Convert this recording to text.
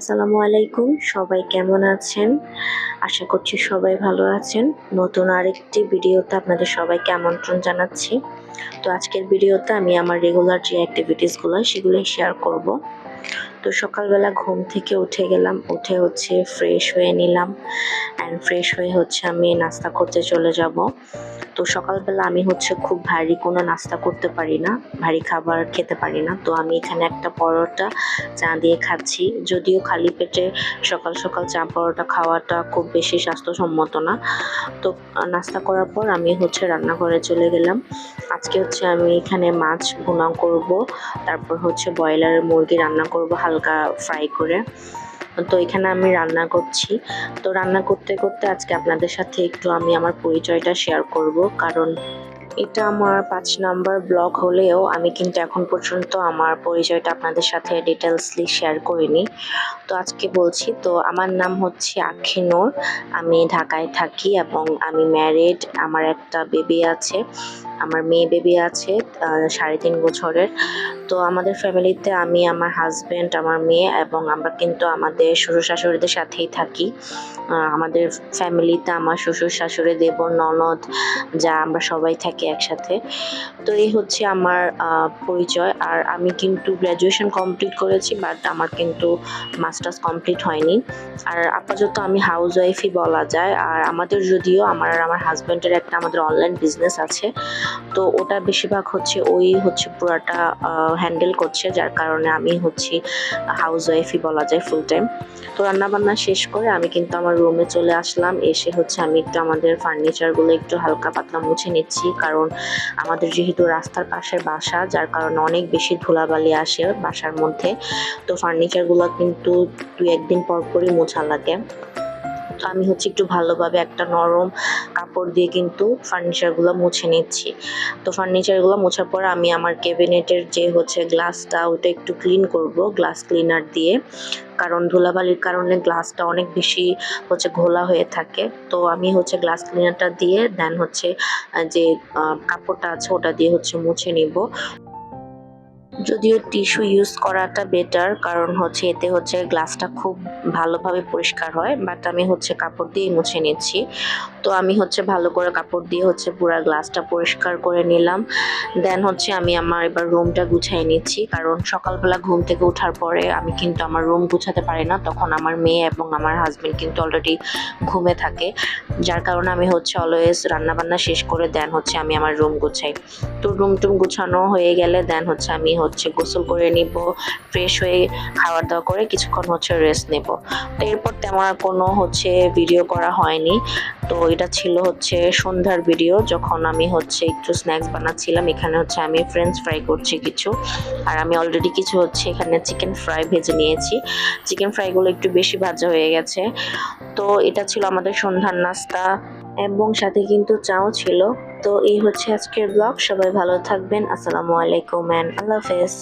আসসালামু আলাইকুম, সবাই কেমন আছেন? আশা করছি সবাই ভালো আছেন। নতুন আরেকটি ভিডিওতে আপনাদের সবাইকে আমন্ত্রণ জানাচ্ছি। তো আজকের ভিডিওতে আমি আমার রেগুলার যে অ্যাক্টিভিটিসগুলো সেগুলোই শেয়ার করব। তো সকালবেলা ঘুম থেকে উঠে গেলাম, উঠে হচ্ছে ফ্রেশ হয়ে নিলাম অ্যান্ড ফ্রেশ হয়ে হচ্ছে আমি নাস্তা করতে চলে যাব। তো সকালবেলা আমি হচ্ছে খুব ভারী কোনো নাস্তা করতে পারি না, ভারী খাবার খেতে পারি না। তো আমি এখানে একটা পরোটা চা দিয়ে খাচ্ছি। যদিও খালি পেটে সকাল সকাল চা পরোটা খাওয়াটা খুব বেশি স্বাস্থ্যসম্মত না। তো নাস্তা করার পর আমি হচ্ছে রান্নাঘরে চলে গেলাম। আজকে হচ্ছে আমি এখানে মাছ ভুনা করব, তারপর হচ্ছে ব্রয়লার মুরগি রান্না করব হালকা ফ্রাই করে। তো এখানে আমি রান্না করছি। তো রান্না করতে করতে আজকে আপনাদের সাথে একটু আমি আমার পরিচয়টা শেয়ার করব, কারণ এটা আমার ৫ নাম্বার ব্লগ হলেও আমি কিন্তু এখন পর্যন্ত আমার পরিচয়টা আপনাদের সাথে ডিটেলসলি শেয়ার করিনি। তো আজকে বলছি। তো আমার নাম হচ্ছে আখি নূর। আমি ঢাকায় থাকি এবং আমি ম্যারিড। আমার একটা বেবি আছে, আমার মেয়ে বেবি আছে ৩.৫ বছরের। তো আমাদের ফ্যামিলিতে আমি, আমার হাজব্যান্ড, আমার মেয়ে এবং আমরা কিন্তু আমাদের শ্বশুর শাশুড়িদের সাথেই থাকি। আমাদের ফ্যামিলিতে আমার শ্বশুর শাশুড়ি, দেবর, ননদ, যা আমরা সবাই থাকি একসাথে। তো এই হচ্ছে আমার পরিচয়। আর আমি কিন্তু গ্র্যাজুয়েশন কমপ্লিট করেছি, বাট আমার কিন্তু মাস্টার্স কমপ্লিট হয়নি। আর আপাতত আমি হাউস ওয়াইফই বলা যায়। আর আমাদের যদিও আমার আর আমার হাজব্যান্ডের একটা আমাদের অনলাইন বিজনেস আছে, তো ওটা বেশিরভাগ হচ্ছে ওই হচ্ছে পুরাটা হ্যান্ডেল করছে, যার কারণে আমি হচ্ছি হাউস ওয়াইফই বলা যায় ফুল টাইম। তো রান্নাবান্না শেষ করে আমি কিন্তু আমার রুমে চলে আসলাম। এসে হচ্ছে আমি একটু আমাদের ফার্নিচারগুলো একটু হালকা পাতলা মুছে নিচ্ছি, কারণ আমাদের যেহেতু রাস্তার পাশে বাসা, যার কারণে অনেক বেশি ধুলাবালি আসে বাসার মধ্যে। তো ফার্নিচারগুলো কিন্তু ২-১ দিন পর পরই মোছা লাগে। তো আমি হচ্ছে একটু ভালোভাবে একটা নরম কাপড় দিয়ে কিন্তু ফার্নিচারগুলো মুছে নিচ্ছি। তো ফার্নিচারগুলো মোছার পর আমি আমার ক্যাবিনেটের যে হচ্ছে গ্লাসটা, ওটা একটু ক্লিন করব গ্লাস ক্লিনার দিয়ে, কারণ ধুলাবালির কারণে গ্লাসটা অনেক বেশি হচ্ছে ঘোলা হয়ে থাকে। তো আমি হচ্ছে গ্লাস ক্লিনারটা দিয়ে দেন হচ্ছে যে কাপড়টা আছে ওটা দিয়ে হচ্ছে মুছে নিব। যদিও টিস্যু ইউজ করাটা বেটার, কারণ হচ্ছে এতে হচ্ছে গ্লাসটা খুব ভালোভাবে পরিষ্কার হয়, বাট আমি হচ্ছে কাপড় দিয়ে মুছে নিচ্ছি। তো আমি হচ্ছে ভালো করে কাপড় দিয়ে হচ্ছে পুরো গ্লাসটা পরিষ্কার করে নিলাম। দেন হচ্ছে আমি আমার এবার রুমটা গুছিয়ে নিচ্ছি, কারণ সকালবেলা ঘুম থেকে ওঠার পরে আমি কিন্তু আমার রুম গুছাতে পারি না, তখন আমার মেয়ে এবং আমার হাজব্যান্ড কিন্তু অলরেডি ঘুমে থাকে, যার কারণে আমি হচ্ছে অলওয়েজ রান্নাবান্না শেষ করে দেন হচ্ছে আমি আমার রুম গুছাই। তো রুম টুম গুছানো হয়ে গেলে দেন হচ্ছে আমি হচ্ছে গোসল করে নিব, ফ্রেশ হয়ে খাওয়া দাওয়া করে কিছুক্ষণ হচ্ছে রেস্ট নেব। তো এরপর তেমন আর কোনো হচ্ছে ভিডিও করা হয়নি। তো এটা ছিল হচ্ছে সন্ধ্যার ভিডিও, যখন আমি হচ্ছে একটু স্ন্যাক্স বানাচ্ছিলাম। এখানে হচ্ছে আমি ফ্রেঞ্চ ফ্রাই করছি কিছু, আর আমি অলরেডি কিছু হচ্ছে এখানে চিকেন ফ্রাই ভেজে নিয়েছি। চিকেন ফ্রাইগুলো একটু বেশি ভাজা হয়ে গেছে। তো এটা ছিল আমাদের সন্ধ্যার নাস্তা এবং সাথে কিন্তু চাও ছিল। তো এই হচ্ছে আজকের ব্লগ। সবাই ভালো থাকবেন। আসসালামু আলাইকুম এন্ড আল্লাহ হাফেজ।